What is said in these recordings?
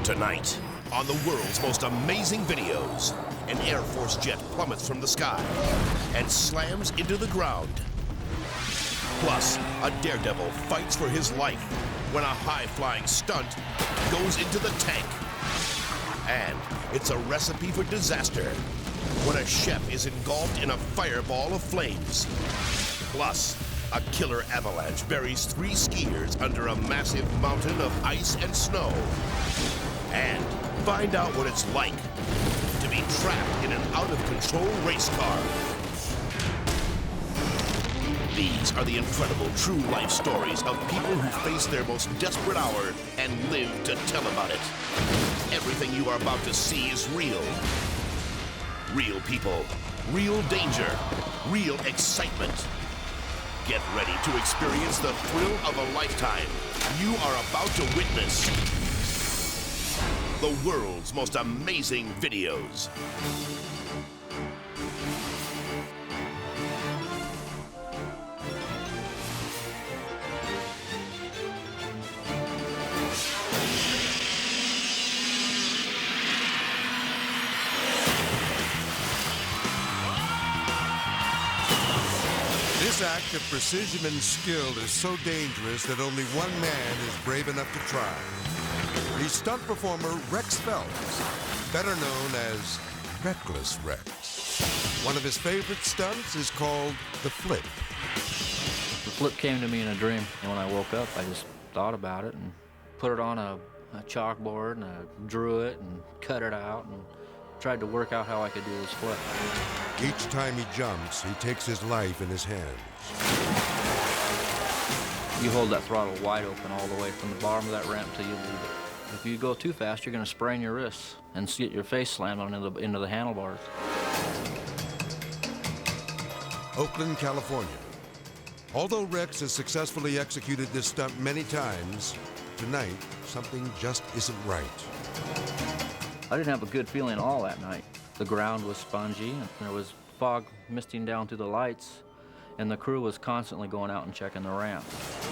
Tonight, on the world's most amazing videos, an Air Force jet plummets from the sky and slams into the ground. Plus, a daredevil fights for his life when a high-flying stunt goes into the tank. And it's a recipe for disaster when a chef is engulfed in a fireball of flames. Plus, a killer avalanche buries 3 skiers under a massive mountain of ice and snow. And find out what it's like to be trapped in an out-of-control race car. These are the incredible true life stories of people who face their most desperate hour and live to tell about it. Everything you are about to see is real. Real people, real danger, real excitement. Get ready to experience the thrill of a lifetime. You are about to witness the world's most amazing videos. This act of precision and skill is so dangerous that only one man is brave enough to try. He's stunt performer Rex Phelps, better known as Reckless Rex. One of his favorite stunts is called the flip. The flip came to me in a dream, and when I woke up, I just thought about it and put it on a chalkboard, and I drew it and cut it out and tried to work out how I could do this flip. Each time he jumps, he takes his life in his hands. You hold that throttle wide open all the way from the bottom of that ramp till you leave it. If you go too fast, you're going to sprain your wrists and get your face slammed into the handlebars. Oakland, California. Although Rex has successfully executed this stunt many times, tonight, something just isn't right. I didn't have a good feeling at all that night. The ground was spongy, and there was fog misting down through the lights, and the crew was constantly going out and checking the ramp.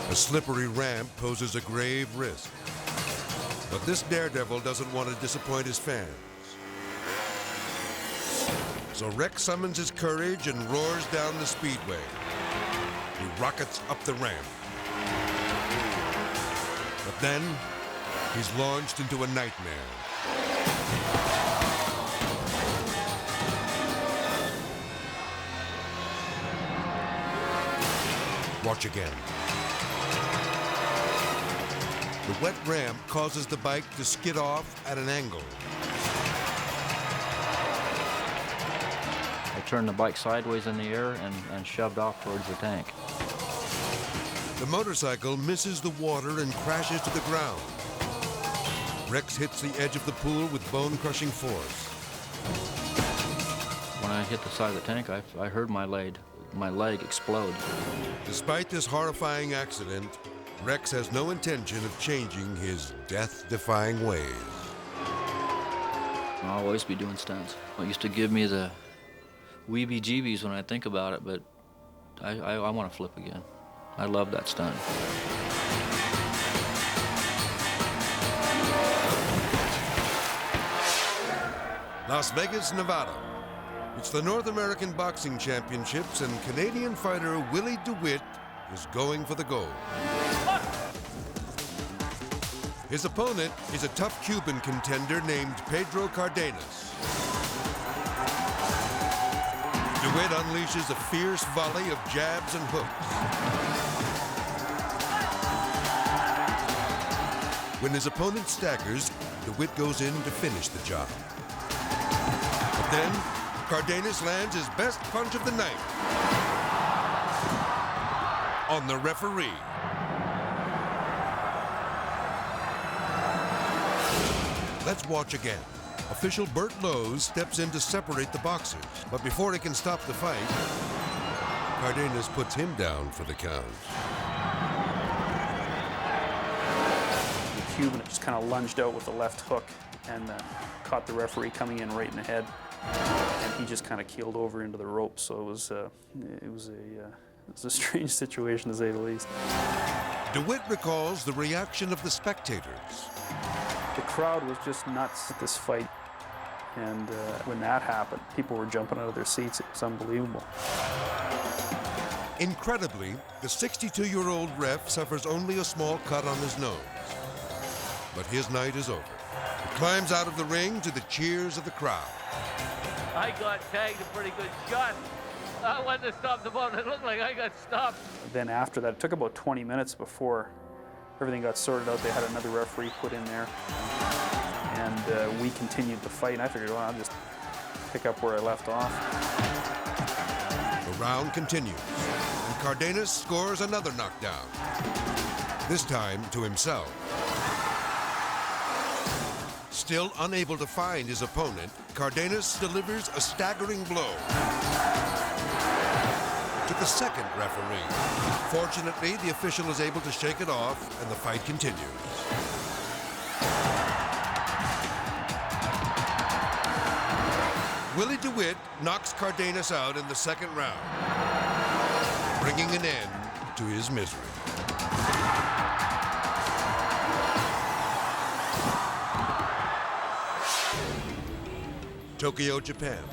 A slippery ramp poses a grave risk. But this daredevil doesn't want to disappoint his fans. So Rex summons his courage and roars down the speedway. He rockets up the ramp. But then, he's launched into a nightmare. Watch again. The wet ramp causes the bike to skid off at an angle. I turned the bike sideways in the air and shoved off towards the tank. The motorcycle misses the water and crashes to the ground. Rex hits the edge of the pool with bone-crushing force. When I hit the side of the tank, I heard my leg explode. Despite this horrifying accident, Rex has no intention of changing his death-defying ways. I'll always be doing stunts. It used to give me the weebie-jeebies when I think about it, but I want to flip again. I love that stunt. Las Vegas, Nevada. It's the North American Boxing Championships, and Canadian fighter Willie DeWitt is going for the gold. His opponent is a tough Cuban contender named Pedro Cardenas. DeWitt unleashes a fierce volley of jabs and hooks. When his opponent staggers, DeWitt goes in to finish the job. But then, Cardenas lands his best punch of the night on the referee. Let's watch again. Official Bert Lowe's steps in to separate the boxers, but before he can stop the fight, Cardenas puts him down for the count. The Cuban just kind of lunged out with a left hook and caught the referee coming in right in the head. And he just kind of keeled over into the rope, so it was a strange situation, to say the least. DeWitt recalls the reaction of the spectators. The crowd was just nuts at this fight. And when that happened, people were jumping out of their seats. It was unbelievable. Incredibly, the 62-year-old ref suffers only a small cut on his nose. But his night is over. He climbs out of the ring to the cheers of the crowd. I got tagged a pretty good shot. I wanted to stop the ball, and it looked like I got stopped. Then after that, it took about 20 minutes before everything got sorted out. They had another referee put in there. And we continued the fight. And I figured, well, I'll just pick up where I left off. The round continues, and Cardenas scores another knockdown, this time to himself. Still unable to find his opponent, Cardenas delivers a staggering blow to the second referee. Fortunately, the official is able to shake it off, and the fight continues. Willie DeWitt knocks Cardenas out in the second round, bringing an end to his misery. Tokyo, Japan.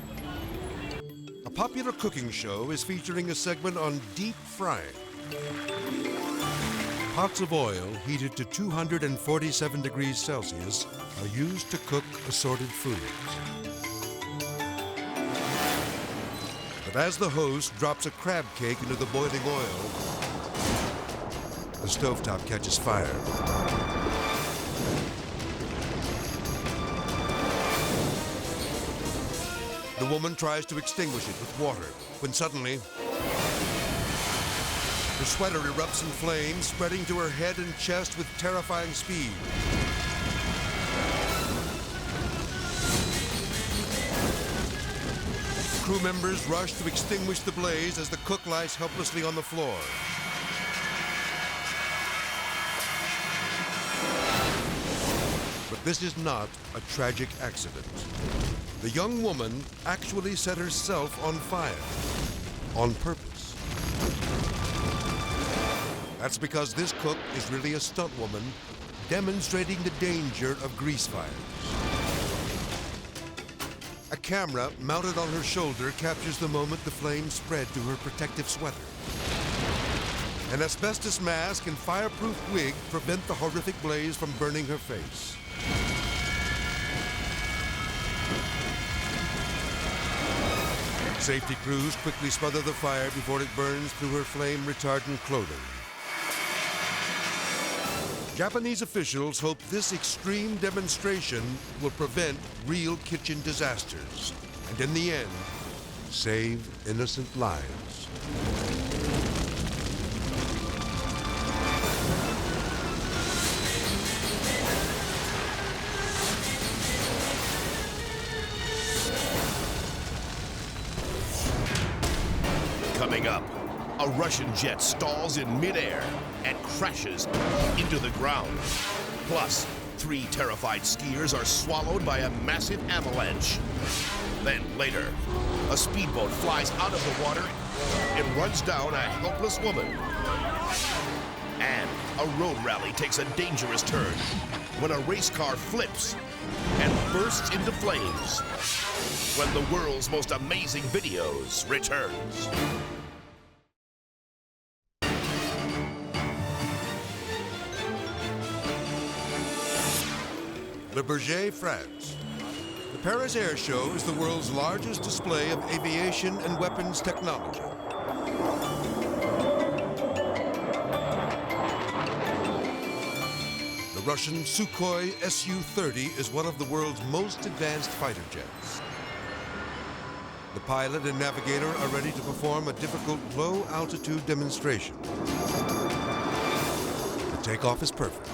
A popular cooking show is featuring a segment on deep frying. Pots of oil heated to 247 degrees Celsius are used to cook assorted foods. But as the host drops a crab cake into the boiling oil, the stovetop catches fire. The woman tries to extinguish it with water, when suddenly, her sweater erupts in flames, spreading to her head and chest with terrifying speed. Crew members rush to extinguish the blaze as the cook lies helplessly on the floor. But this is not a tragic accident. The young woman actually set herself on fire, on purpose. That's because this cook is really a stunt woman demonstrating the danger of grease fires. A camera mounted on her shoulder captures the moment the flames spread to her protective sweater. An asbestos mask and fireproof wig prevent the horrific blaze from burning her face. Safety crews quickly smother the fire before it burns through her flame-retardant clothing. Japanese officials hope this extreme demonstration will prevent real kitchen disasters and, in the end, save innocent lives. Coming up, a Russian jet stalls in midair and crashes into the ground. Plus, 3 terrified skiers are swallowed by a massive avalanche. Then later, a speedboat flies out of the water and runs down a helpless woman. And a road rally takes a dangerous turn when a race car flips and bursts into flames. When the world's most amazing videos returns. Le Bourget, France. The Paris Air Show is the world's largest display of aviation and weapons technology. The Russian Sukhoi Su-30 is one of the world's most advanced fighter jets. The pilot and navigator are ready to perform a difficult low-altitude demonstration. The takeoff is perfect.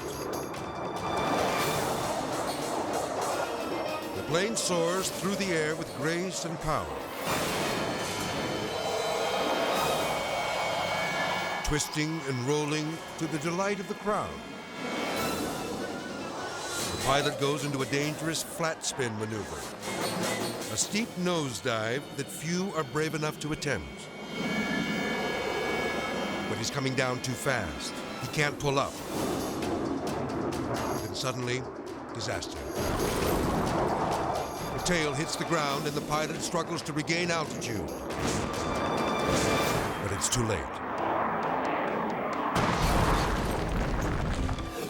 The plane soars through the air with grace and power. Twisting and rolling to the delight of the crowd. The pilot goes into a dangerous flat spin maneuver. A steep nosedive that few are brave enough to attempt. But he's coming down too fast. He can't pull up. Then suddenly, disaster. The tail hits the ground and the pilot struggles to regain altitude. But it's too late.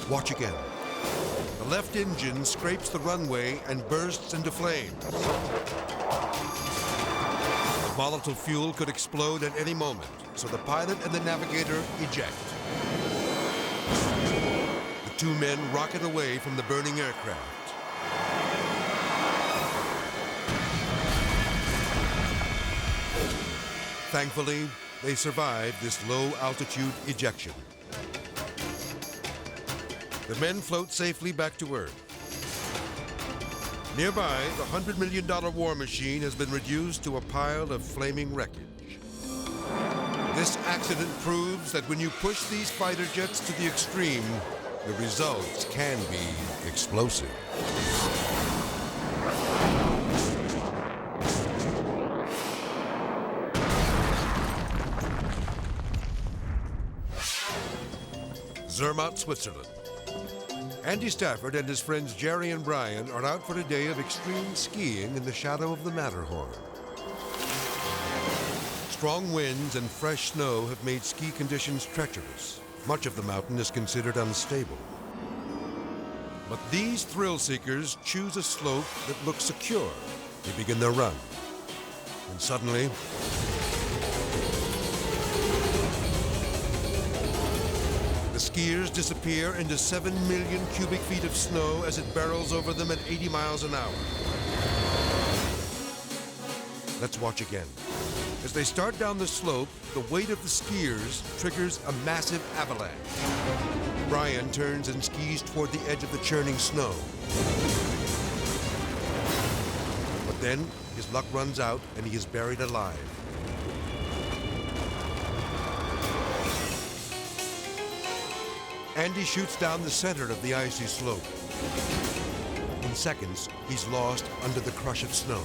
Watch again. The left engine scrapes the runway and bursts into flames. The volatile fuel could explode at any moment, so the pilot and the navigator eject. The two men rocket away from the burning aircraft. Thankfully, they survived this low-altitude ejection. The men float safely back to Earth. Nearby, the $100 million war machine has been reduced to a pile of flaming wreckage. This accident proves that when you push these fighter jets to the extreme, the results can be explosive. Zermatt, Switzerland. Andy Stafford and his friends Jerry and Brian are out for a day of extreme skiing in the shadow of the Matterhorn. Strong winds and fresh snow have made ski conditions treacherous. Much of the mountain is considered unstable. But these thrill seekers choose a slope that looks secure. They begin their run. And suddenly, the skiers disappear into 7 million cubic feet of snow as it barrels over them at 80 miles an hour. Let's watch again. As they start down the slope, the weight of the skiers triggers a massive avalanche. Brian turns and skis toward the edge of the churning snow. But then his luck runs out and he is buried alive. Andy shoots down the center of the icy slope. In seconds, he's lost under the crush of snow.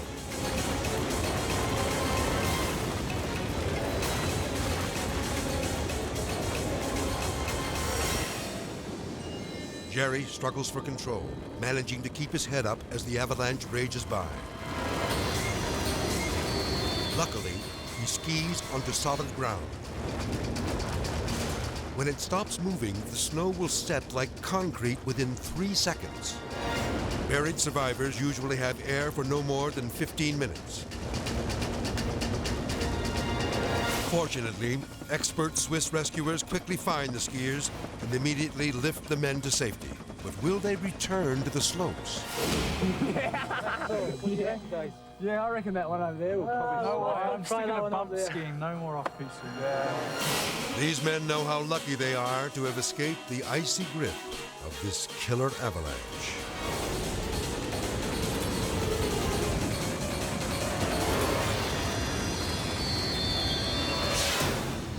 Jerry struggles for control, managing to keep his head up as the avalanche rages by. Luckily, he skis onto solid ground. When it stops moving, the snow will set like concrete within 3 seconds. Buried survivors usually have air for no more than 15 minutes. Fortunately, expert Swiss rescuers quickly find the skiers and immediately lift the men to safety. But will they return to the slopes? Yeah, I reckon that one over there will probably... No way, I'm sticking to bump skiing, no more off-piste skiing. Yeah. These men know how lucky they are to have escaped the icy grip of this killer avalanche.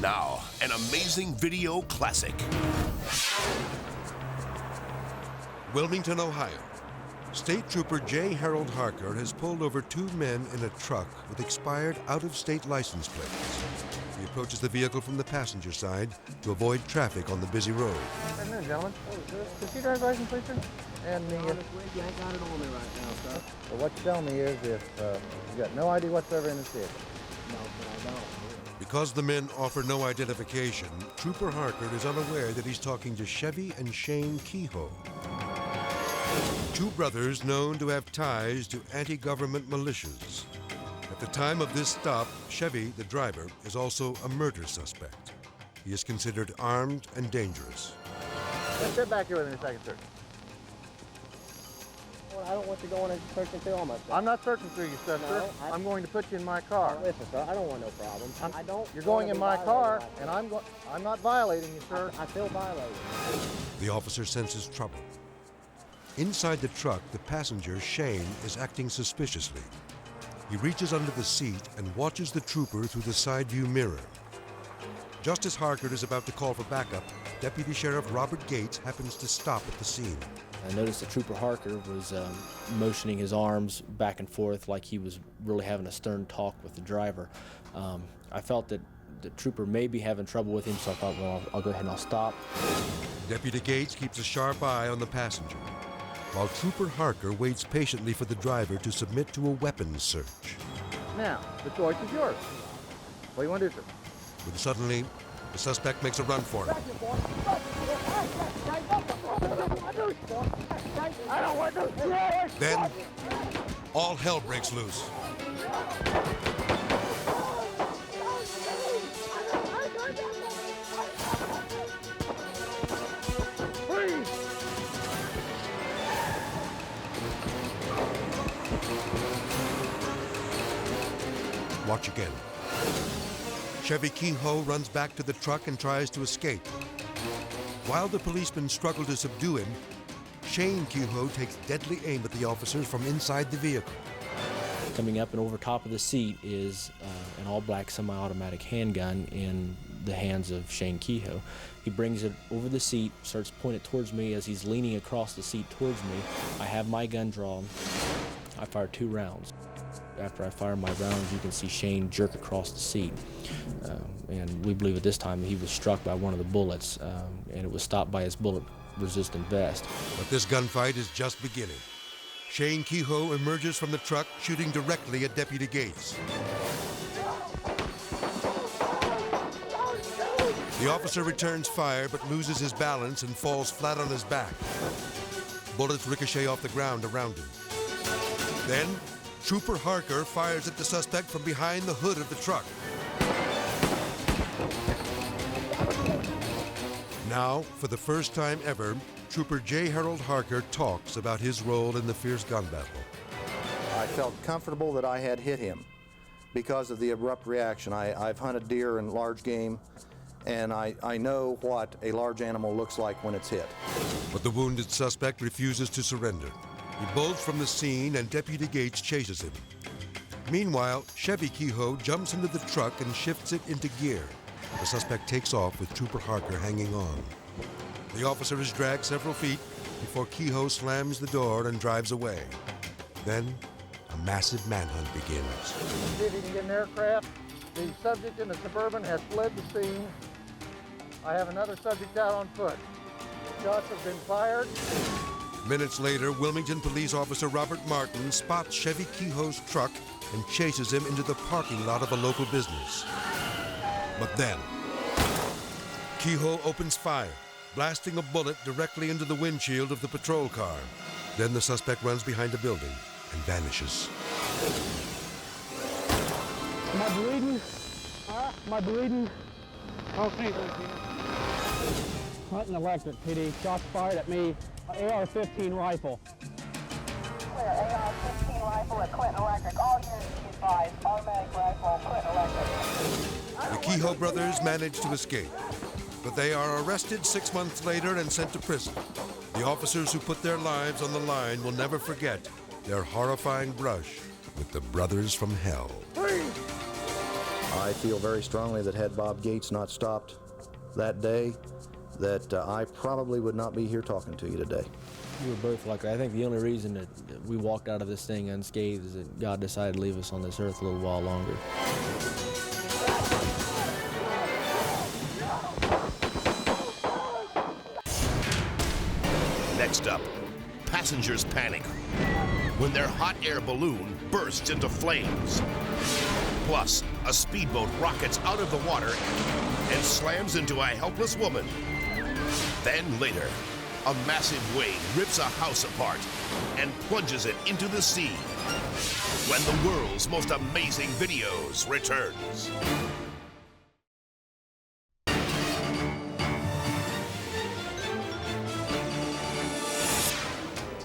Now, an amazing video classic. Wilmington, Ohio. State Trooper J. Harold Harker has pulled over 2 men in a truck with expired out-of-state license plates. He approaches the vehicle from the passenger side to avoid traffic on the busy road. Good afternoon, gentlemen. Does your driver's license, please, sir? And the... I ain't got it on me right now, sir. Well, what you're telling me is if you got no ID whatsoever in this vehicle. No, sir, I don't. Because the men offer no identification, Trooper Harker is unaware that he's talking to Chevy and Shane Kehoe, 2 brothers known to have ties to anti-government militias. At the time of this stop, Chevy, the driver, is also a murder suspect. He is considered armed and dangerous. Sit back here with me a second, sir. Well, I don't want you going and searching through all my stuff. I'm not searching through your stuff, sir. No, I'm going to put you in my car. Listen, sir, I don't want no problems. I don't. You're going in my car, right and I'm not violating you, sir. I feel violated. The officer senses trouble. Inside the truck, the passenger, Shane, is acting suspiciously. He reaches under the seat and watches the trooper through the side view mirror. Just as Harker is about to call for backup, Deputy Sheriff Robert Gates happens to stop at the scene. I noticed that Trooper Harker was motioning his arms back and forth like he was really having a stern talk with the driver. I felt that the trooper may be having trouble with him, so I thought, well, I'll go ahead and I'll stop. Deputy Gates keeps a sharp eye on the passenger. while Trooper Harker waits patiently for the driver to submit to a weapons search. Now, the choice is yours. What do you want to do, sir? When suddenly, the suspect makes a run for it. Then, all hell breaks loose. Watch again. Chevy Kehoe runs back to the truck and tries to escape. While the policemen struggle to subdue him, Shane Kehoe takes deadly aim at the officers from inside the vehicle. Coming up and over top of the seat is an all-black semi-automatic handgun in the hands of Shane Kehoe. He brings it over the seat, starts pointing it towards me. As he's leaning across the seat towards me, I have my gun drawn. I fire 2 rounds. After I fire my rounds, you can see Shane jerk across the seat. And we believe at this time he was struck by one of the bullets, and it was stopped by his bullet-resistant vest. But this gunfight is just beginning. Shane Kehoe emerges from the truck, shooting directly at Deputy Gates. The officer returns fire, but loses his balance and falls flat on his back. Bullets ricochet off the ground around him. Then, Trooper Harker fires at the suspect from behind the hood of the truck. Now, for the first time ever, Trooper J. Harold Harker talks about his role in the fierce gun battle. I felt comfortable that I had hit him because of the abrupt reaction. I've hunted deer and large game, and I know what a large animal looks like when it's hit. But the wounded suspect refuses to surrender. He bolts from the scene and Deputy Gates chases him. Meanwhile, Chevy Kehoe jumps into the truck and shifts it into gear. The suspect takes off with Trooper Harker hanging on. The officer is dragged several feet before Kehoe slams the door and drives away. Then, a massive manhunt begins. See if you can get an aircraft. The subject in the Suburban has fled the scene. I have another subject out on foot. Shots have been fired. Minutes later, Wilmington Police Officer Robert Martin spots Chevy Kehoe's truck and chases him into the parking lot of a local business. But then, Kehoe opens fire, blasting a bullet directly into the windshield of the patrol car. Then the suspect runs behind a building and vanishes. Am I bleeding? Am I bleeding? Okay. Hunting Electric, PD. Shots fired at me. AR-15 rifle. Clear, AR-15 rifle at Clinton Electric. All units be advised. Automatic rifle, Clinton Electric. The Kehoe brothers manage to escape, but they are arrested 6 months later and sent to prison. The officers who put their lives on the line will never forget their horrifying brush with the brothers from hell. I feel very strongly that had Bob Gates not stopped that day, that I probably would not be here talking to you today. We were both lucky. I think the only reason that we walked out of this thing unscathed is that God decided to leave us on this earth a little while longer. Next up, passengers panic when their hot air balloon bursts into flames. Plus, a speedboat rockets out of the water and slams into a helpless woman. Then later, a massive wave rips a house apart and plunges it into the sea. When the world's most amazing videos returns.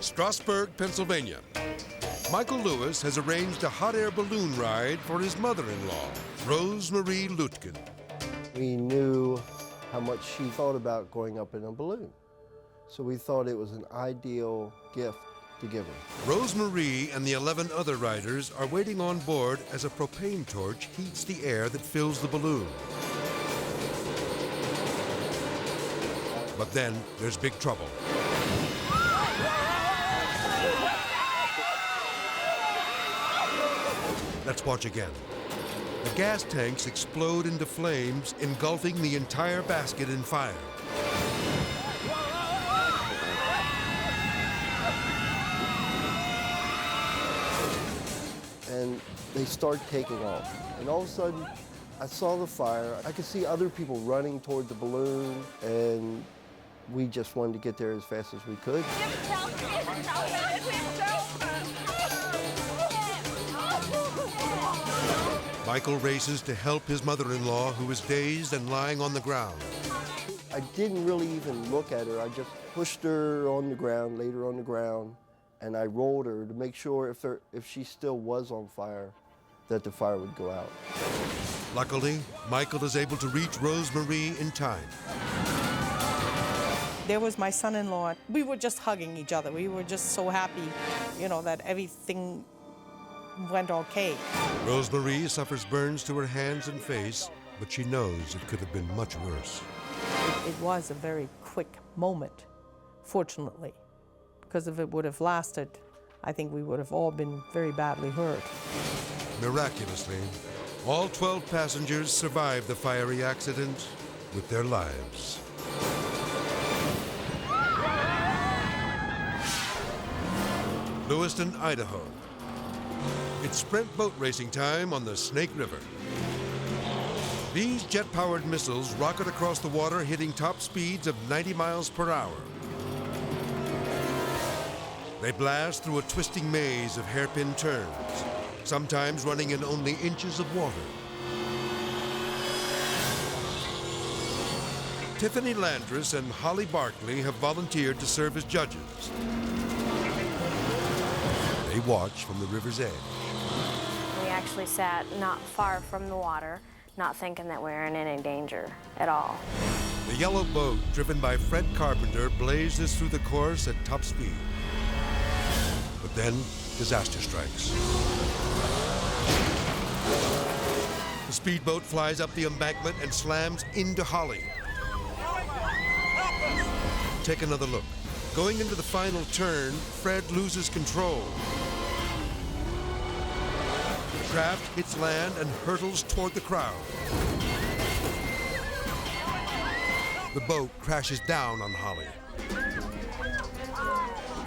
Strasburg, Pennsylvania. Michael Lewis has arranged a hot air balloon ride for his mother-in-law, Rose Marie Lutkin. We knew how much she thought about going up in a balloon, so we thought it was an ideal gift to give her. Rose Marie and the 11 other riders are waiting on board as a propane torch heats the air that fills the balloon. But then there's big trouble. Let's watch again. The gas tanks explode into flames, engulfing the entire basket in fire. they start taking off. And all of a sudden, I saw the fire. I could see other people running toward the balloon, and we just wanted to get there as fast as we could. Michael races to help his mother-in-law, who is dazed and lying on the ground. I didn't really even look at her. I just pushed her on the ground, laid her on the ground, and I rolled her to make sure if she still was on fire, that the fire would go out. Luckily, Michael is able to reach Rosemarie in time. There was my son-in-law. We were just hugging each other. We were just so happy, you know, that everything went okay. Rosemarie suffers burns to her hands and face, but she knows it could have been much worse. It was a very quick moment, fortunately, because if it would have lasted, I think we would have all been very badly hurt. Miraculously, all 12 passengers survived the fiery accident with their lives. Lewiston, Idaho. It's sprint boat racing time on the Snake River. These jet-powered missiles rocket across the water, hitting top speeds of 90 miles per hour. They blast through a twisting maze of hairpin turns, sometimes running in only inches of water. Tiffany Landris and Holly Barkley have volunteered to serve as judges. They watch from the river's edge. We actually sat not far from the water, not thinking that we were in any danger at all. The yellow boat, driven by Fred Carpenter, blazes through the course at top speed. But then, disaster strikes. The speedboat flies up the embankment and slams into Holly. Take another look. Going into the final turn, Fred loses control. The craft hits land and hurtles toward the crowd. The boat crashes down on Holly.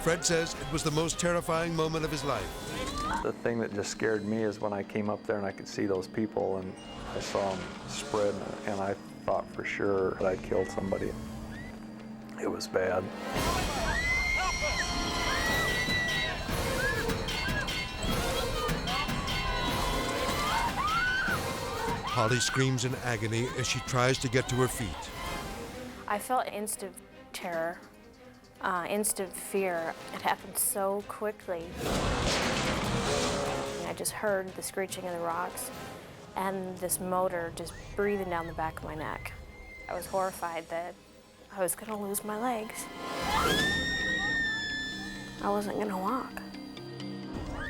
Fred says it was the most terrifying moment of his life. The thing that just scared me is when I came up there and I could see those people and I saw them spread, and I thought for sure that I'd killed somebody. It was bad. Holly screams in agony as she tries to get to her feet. I felt instant terror, instant fear. It happened so quickly. I just heard the screeching of the rocks and this motor just breathing down the back of my neck. I was horrified that I was gonna lose my legs. I wasn't gonna walk.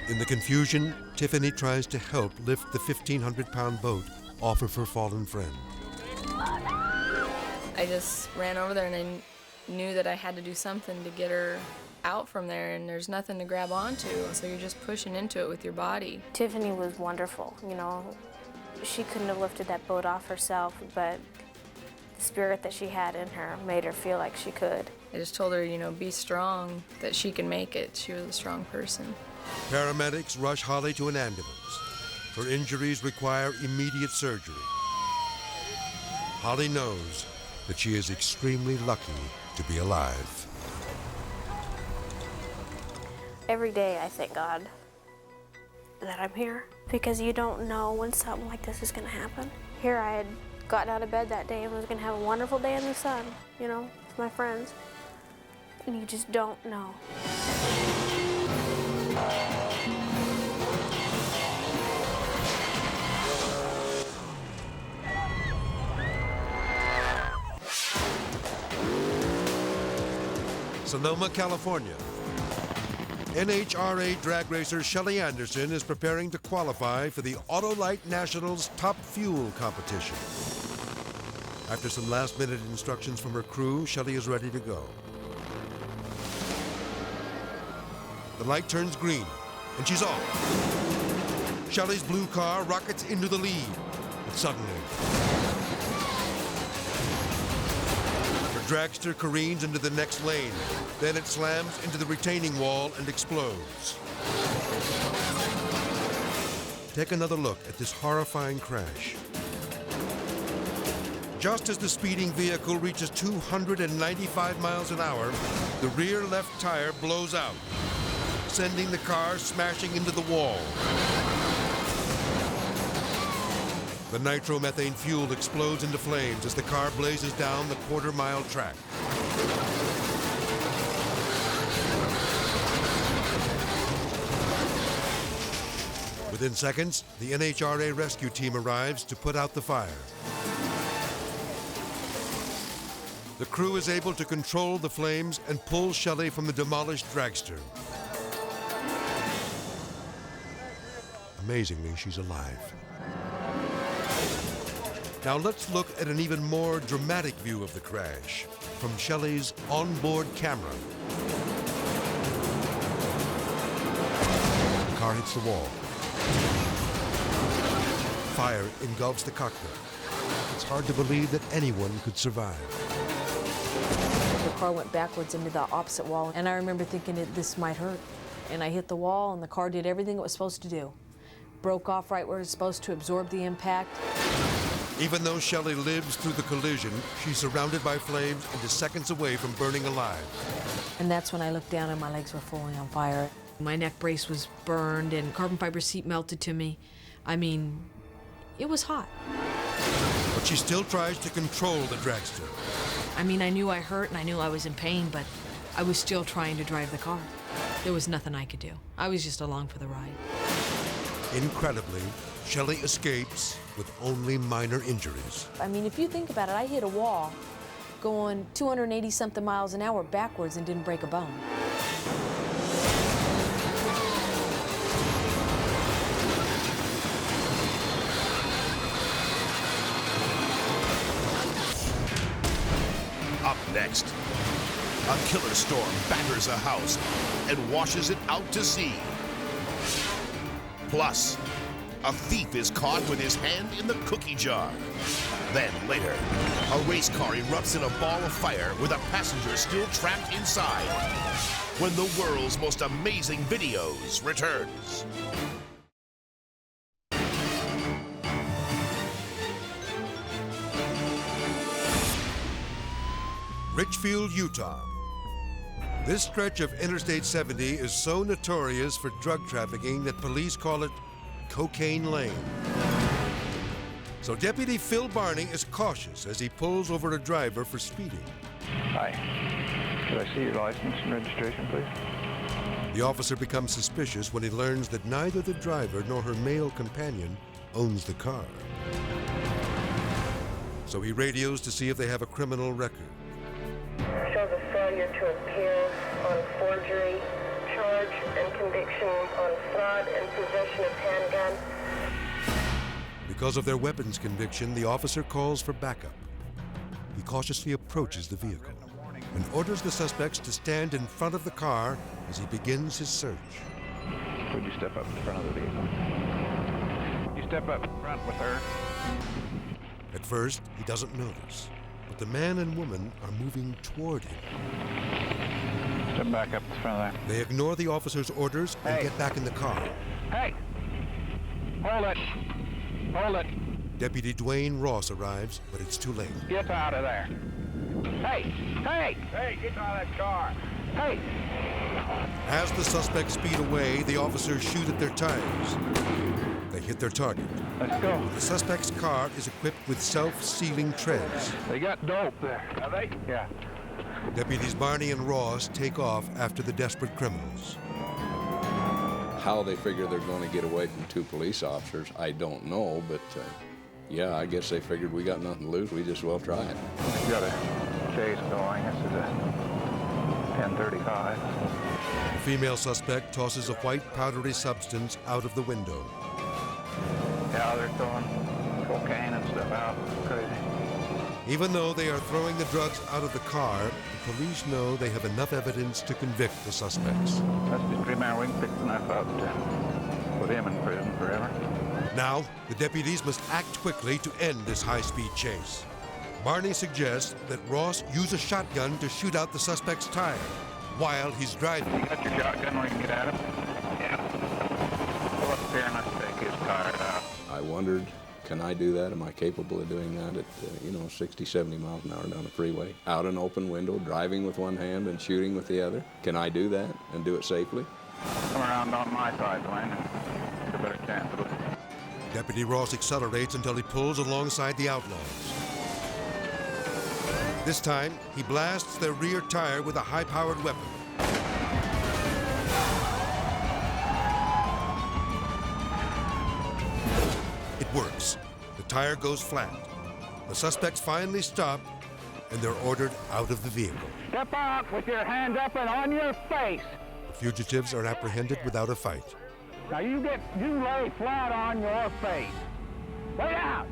In the confusion, Tiffany tries to help lift the 1,500-pound boat off of her fallen friend. I just ran over there and I knew that I had to do something to get her out from there, and there's nothing to grab onto, so you're just pushing into it with your body. Tiffany was wonderful, you know. She couldn't have lifted that boat off herself, but the spirit that she had in her made her feel like she could. I just told her, you know, be strong, that she can make it. She was a strong person. Paramedics rush Holly to an ambulance. Her injuries require immediate surgery. Holly knows that she is extremely lucky to be alive. Every day I thank God that I'm here, because you don't know when something like this is going to happen. Here I had gotten out of bed that day and was going to have a wonderful day in the sun, you know, with my friends. And you just don't know. Sonoma, California. NHRA drag racer Shelly Anderson is preparing to qualify for the Autolite Nationals Top Fuel competition. After some last-minute instructions from her crew, Shelly is ready to go. The light turns green, and she's off. Shelly's blue car rockets into the lead, but suddenly, Dragster careens into the next lane. Then it slams into the retaining wall and explodes. take another look at this horrifying crash. Just as the speeding vehicle reaches 295 miles an hour, the rear left tire blows out, sending the car smashing into the wall. The nitromethane fuel explodes into flames as the car blazes down the quarter-mile track. Within seconds, the NHRA rescue team arrives to put out the fire. The crew is able to control the flames and pull Shelley from the demolished dragster. Amazingly, she's alive. Now let's look at an even more dramatic view of the crash from Shelley's onboard camera. The car hits the wall. Fire engulfs the cockpit. It's hard to believe that anyone could survive. The car went backwards into the opposite wall, and I remember thinking that this might hurt. And I hit the wall, and the car did everything it was supposed to do. Broke off right where it was supposed to absorb the impact. Even though Shelley lives through the collision, she's surrounded by flames and is seconds away from burning alive. And that's when I looked down and my legs were fully on fire. My neck brace was burned and carbon fiber seat melted to me. I mean, it was hot. But she still tries to control the dragster. I mean, I knew I hurt and I knew I was in pain, but I was still trying to drive the car. There was nothing I could do. I was just along for the ride. Incredibly, Shelley escapes with only minor injuries. I mean, if you think about it, I hit a wall going 280-something miles an hour backwards and didn't break a bone. Up next, a killer storm batters a house and washes it out to sea. Plus, a thief is caught with his hand in the cookie jar. Then later, a race car erupts in a ball of fire with a passenger still trapped inside. When the world's most amazing videos returns. Richfield, Utah. This stretch of Interstate 70 is so notorious for drug trafficking that police call it Cocaine Lane. So Deputy Phil Barney is cautious as he pulls over a driver for speeding. Hi. Could I see your license and registration, please? The officer becomes suspicious when he learns that neither the driver nor her male companion owns the car. So he radios to see if they have a criminal record. Shows a failure to appear on forgery, charge and conviction on fraud and possession of handgun. Because of their weapons conviction, the officer calls for backup. He cautiously approaches the vehicle and orders the suspects to stand in front of the car as he begins his search. Would you step up in front of the vehicle? You step up in front with her. At first, he doesn't notice, but the man and woman are moving toward him. Step back up in front of there. They ignore the officer's orders and get back in the car. Hey! Hold it! Hold it! Deputy Dwayne Ross arrives, but it's too late. Get out of there! Hey! Hey! Hey, get out of that car! Hey! As the suspects speed away, the officers shoot at their tires. They hit their target. Let's go. The suspect's car is equipped with self-sealing treads. They got dope there. Are they? Yeah. Deputies Barney and Ross take off after the desperate criminals. How they figure they're going to get away from two police officers, I don't know, but yeah, I guess they figured we got nothing to lose, we just well try it. We got a chase going. This is a 1035. The female suspect tosses a white powdery substance out of the window. Yeah, they're throwing cocaine and stuff out. It's crazy. Even though they are throwing the drugs out of the car, the police know they have enough evidence to convict the suspects. That's the dream man. We can pick enough up to put him in prison forever. Now, the deputies must act quickly to end this high-speed chase. Barney suggests that Ross use a shotgun to shoot out the suspect's tire while he's driving. You got your shotgun where you can get at him? Yeah. Pull up there and let's take his tire. wondered, can I do that? Am I capable of doing that at, 60, 70 miles an hour down a freeway? Out an open window, driving with one hand and shooting with the other? Can I do that and do it safely? Come around on my side, Dwayne, and get a better chance of it. Deputy Ross accelerates until he pulls alongside the outlaws. This time, he blasts their rear tire with a high-powered weapon. It works. The tire goes flat. The suspects finally stop, and they're ordered out of the vehicle. Step out with your hands up and on your face. The fugitives are apprehended without a fight. Now you lay flat on your face. Lay out.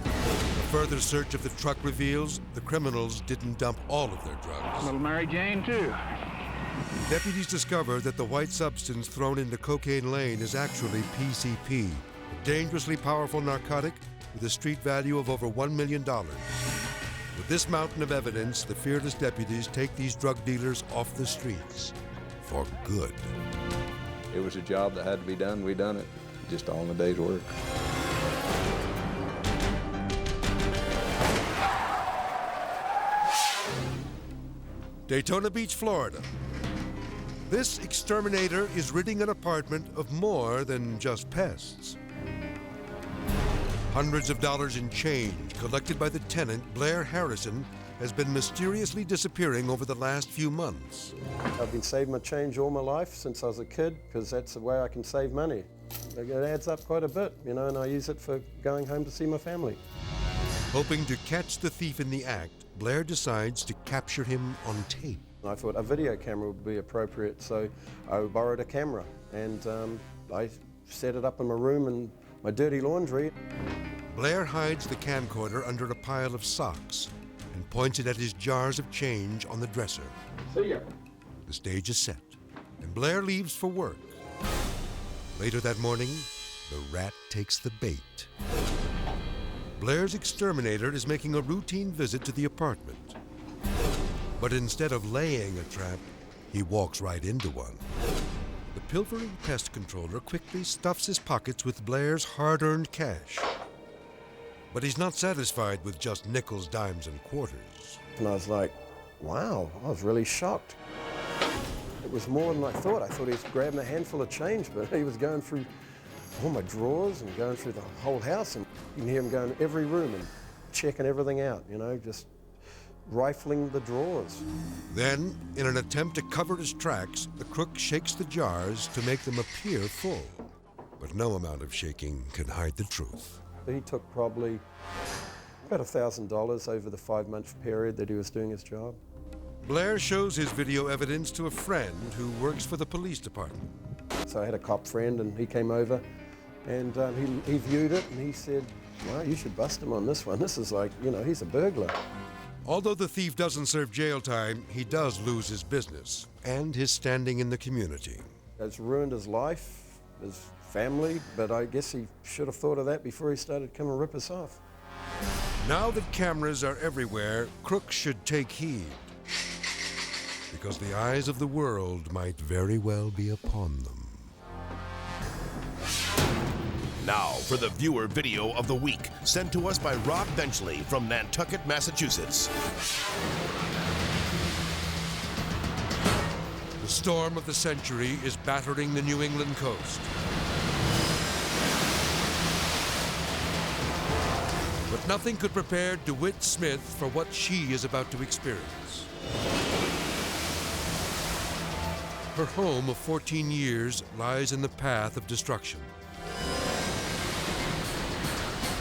A further search of the truck reveals the criminals didn't dump all of their drugs. Little Mary Jane, too. Deputies discover that the white substance thrown into Cocaine Lane is actually PCP, a dangerously powerful narcotic with a street value of over $1 million. With this mountain of evidence, the fearless deputies take these drug dealers off the streets for good. It was a job that had to be done. We done it, just all in a day's work. Daytona Beach, Florida. This exterminator is ridding an apartment of more than just pests. Hundreds of dollars in change collected by the tenant, Blair Harrison, has been mysteriously disappearing over the last few months. I've been saving my change all my life since I was a kid, because that's the way I can save money. It adds up quite a bit, and I use it for going home to see my family. Hoping to catch the thief in the act, Blair decides to capture him on tape. I thought a video camera would be appropriate, so I borrowed a camera, and I set it up in my room in my dirty laundry. Blair hides the camcorder under a pile of socks and points it at his jars of change on the dresser. See ya. The stage is set, and Blair leaves for work. Later that morning, the rat takes the bait. Blair's exterminator is making a routine visit to the apartment. But instead of laying a trap, he walks right into one. The pilfering pest controller quickly stuffs his pockets with Blair's hard-earned cash. But he's not satisfied with just nickels, dimes, and quarters. And I was like, wow, I was really shocked. It was more than I thought. I thought he was grabbing a handful of change, but he was going through all my drawers and going through the whole house, and you can hear him going in every room and checking everything out, just rifling the drawers. Then, in an attempt to cover his tracks, the crook shakes the jars to make them appear full. But no amount of shaking can hide the truth. He took probably about $1,000 over the 5-month period that he was doing his job. Blair shows his video evidence to a friend who works for the police department. So I had a cop friend, and he came over, and he viewed it, and he said, well, you should bust him on this one. This is like, he's a burglar. Although the thief doesn't serve jail time, he does lose his business and his standing in the community. It's ruined his life, his family, but I guess he should have thought of that before he started coming to rip us off. Now that cameras are everywhere, crooks should take heed, because the eyes of the world might very well be upon them. Now for the viewer video of the week, sent to us by Rob Benchley from Nantucket, Massachusetts. The storm of the century is battering the New England coast. But nothing could prepare DeWitt Smith for what she is about to experience. Her home of 14 years lies in the path of destruction.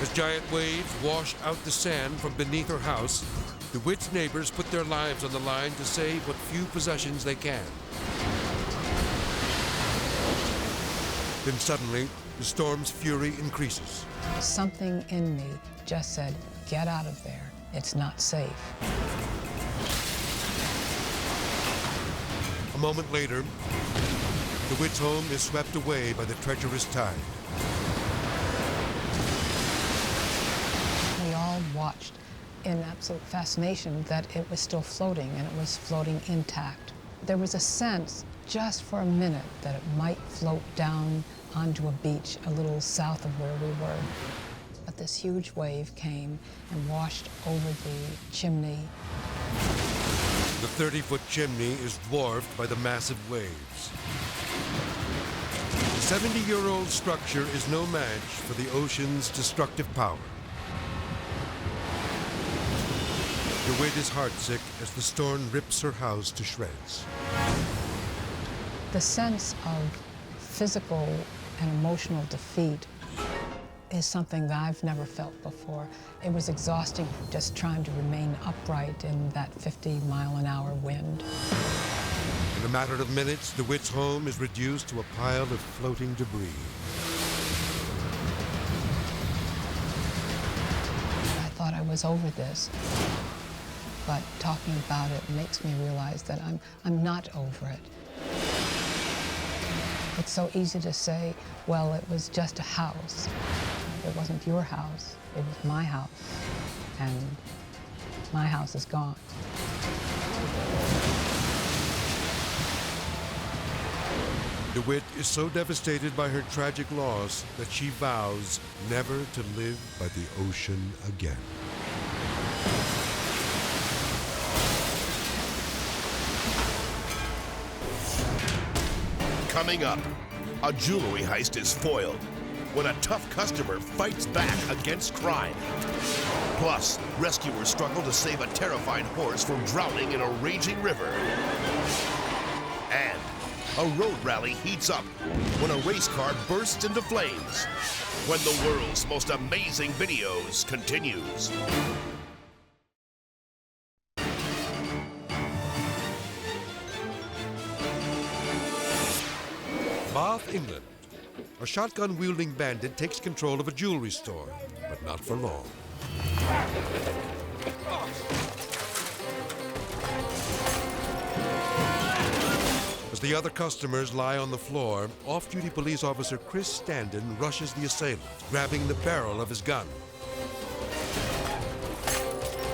As giant waves wash out the sand from beneath her house, DeWitt's neighbors put their lives on the line to save what few possessions they can. Then suddenly, the storm's fury increases. Something in me just said, get out of there. It's not safe. A moment later, DeWitt's home is swept away by the treacherous tide. We all watched in absolute fascination that it was still floating, and it was floating intact. There was a sense just for a minute that it might float down onto a beach a little south of where we were. But this huge wave came and washed over the chimney. The 30-foot chimney is dwarfed by the massive waves. The 70-year-old structure is no match for the ocean's destructive power. DeWitt is heartsick as the storm rips her house to shreds. The sense of physical and emotional defeat is something that I've never felt before. It was exhausting just trying to remain upright in that 50-mile-an-hour wind. In a matter of minutes, DeWitt's home is reduced to a pile of floating debris. I thought I was over this, but talking about it makes me realize that I'm not over it. It's so easy to say, well, it was just a house. It wasn't your house, it was my house, and my house is gone. DeWitt is so devastated by her tragic loss that she vows never to live by the ocean again. Coming up, a jewelry heist is foiled when a tough customer fights back against crime. Plus, rescuers struggle to save a terrified horse from drowning in a raging river. And a road rally heats up when a race car bursts into flames. When the world's most amazing videos continues. Bath, England. A shotgun-wielding bandit takes control of a jewelry store, but not for long. As the other customers lie on the floor, off-duty police officer Chris Standen rushes the assailant, grabbing the barrel of his gun.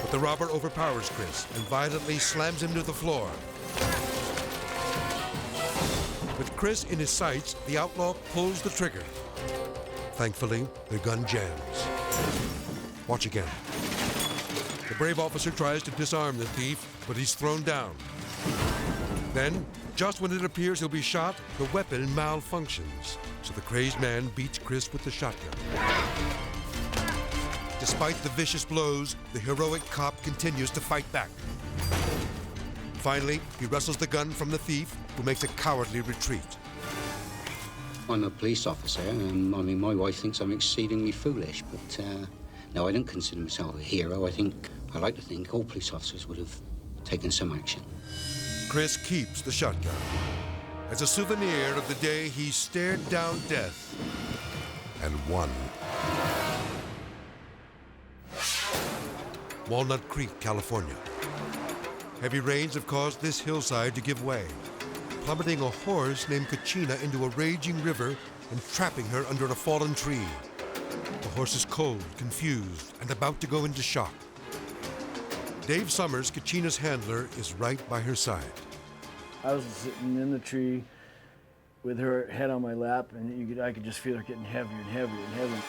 But the robber overpowers Chris and violently slams him to the floor. With Chris in his sights, the outlaw pulls the trigger. Thankfully, the gun jams. Watch again. The brave officer tries to disarm the thief, but he's thrown down. Then, just when it appears he'll be shot, the weapon malfunctions, so the crazed man beats Chris with the shotgun. Despite the vicious blows, the heroic cop continues to fight back. Finally, he wrestles the gun from the thief, who makes a cowardly retreat. I'm a police officer, and I mean, my wife thinks I'm exceedingly foolish, but no, I don't consider myself a hero. I like to think all police officers would have taken some action. Chris keeps the shotgun as a souvenir of the day he stared down death and won. Walnut Creek, California. Heavy rains have caused this hillside to give way, plummeting a horse named Kachina into a raging river and trapping her under a fallen tree. The horse is cold, confused, and about to go into shock. Dave Summers, Kachina's handler, is right by her side. I was sitting in the tree with her head on my lap, and I could just feel her getting heavier and heavier and heavier.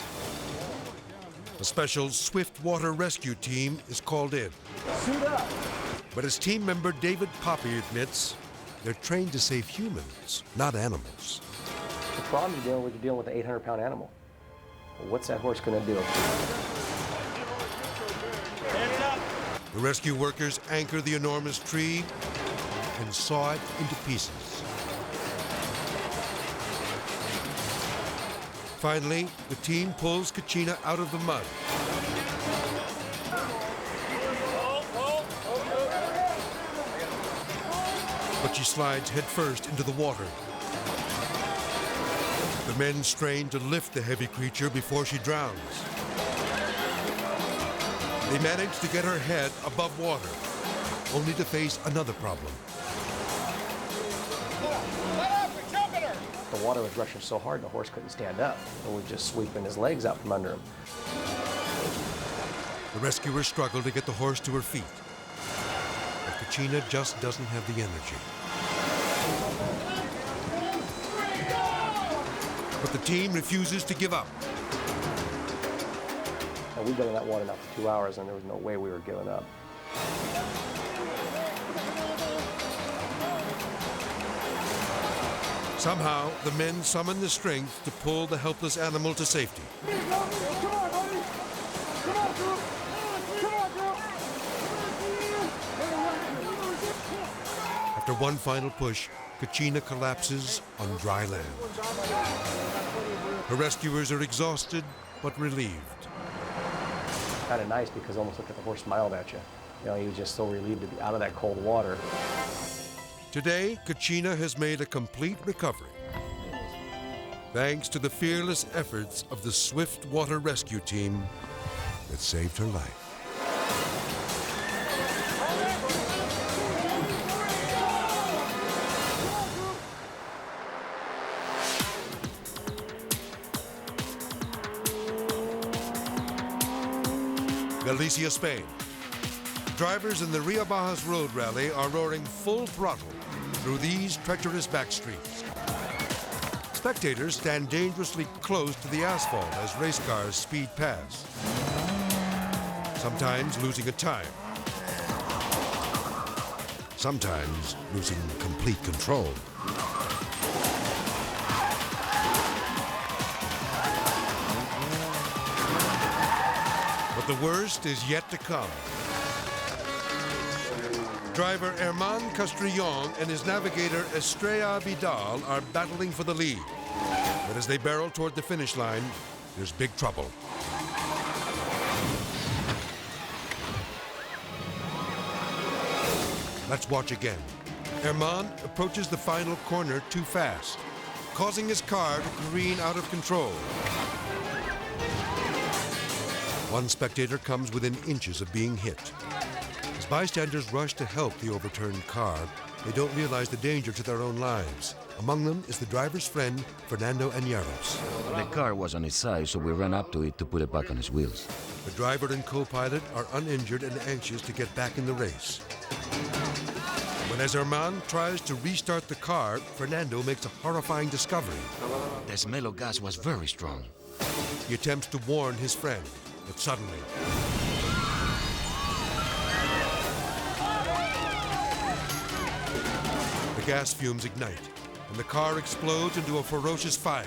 A special swift water rescue team is called in. Suit up! But as team member David Poppy admits, they're trained to save humans, not animals. The problem you're dealing with an 800-pound animal. Well, what's that horse going to do? The rescue workers anchor the enormous tree and saw it into pieces. Finally, the team pulls Kachina out of the mud. But she slides headfirst into the water. The men strain to lift the heavy creature before she drowns. They manage to get her head above water, only to face another problem. The water was rushing so hard the horse couldn't stand up and was just sweeping his legs out from under him. The rescuers struggle to get the horse to her feet. But Kachina just doesn't have the energy. the team refuses to give up. And we've been in that water now for 2 hours, and there was no way we were giving up. Somehow, the men summon the strength to pull the helpless animal to safety. After one final push, Kachina collapses on dry land. Her rescuers are exhausted but relieved. Kind of nice because it almost looked like the horse smiled at you. You know, he was just so relieved to be out of that cold water. Today, Kachina has made a complete recovery, thanks to the fearless efforts of the swift water rescue team that saved her life. Galicia, Spain. Drivers in the Ria Bajas Road Rally are roaring full throttle through these treacherous back streets. Spectators stand dangerously close to the asphalt as race cars speed past, sometimes losing a time, sometimes losing complete control. But the worst is yet to come. Driver Herman Castrillon and his navigator Estrella Vidal are battling for the lead. But as they barrel toward the finish line, there's big trouble. Let's watch again. Herman approaches the final corner too fast, causing his car to careen out of control. One spectator comes within inches of being hit. As bystanders rush to help the overturned car, they don't realize the danger to their own lives. Among them is the driver's friend, Fernando Añaros. The car was on its side, so we ran up to it to put it back on its wheels. The driver and co-pilot are uninjured and anxious to get back in the race. When as Herman tries to restart the car, Fernando makes a horrifying discovery. The smell of gas was very strong. He attempts to warn his friend, but suddenly, the gas fumes ignite, and the car explodes into a ferocious fire.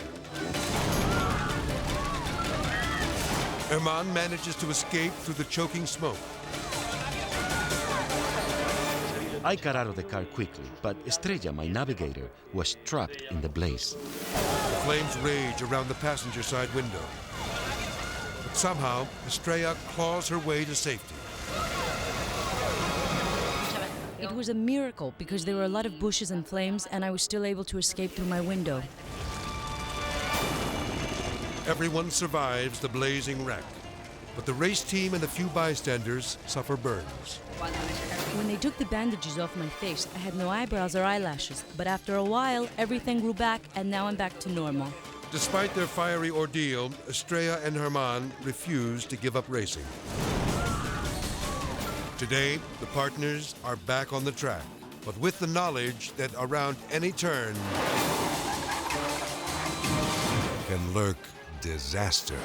Herman manages to escape through the choking smoke. I got out of the car quickly, but Estrella, my navigator, was trapped in the blaze. The flames rage around the passenger side window. But somehow, Estrella claws her way to safety. It was a miracle because there were a lot of bushes and flames, and I was still able to escape through my window. Everyone survives the blazing wreck, but the race team and a few bystanders suffer burns. When they took the bandages off my face, I had no eyebrows or eyelashes, but after a while, everything grew back, and now I'm back to normal. Despite their fiery ordeal, Estrella and Herman refuse to give up racing. Today, the partners are back on the track, but with the knowledge that around any turn can lurk disaster.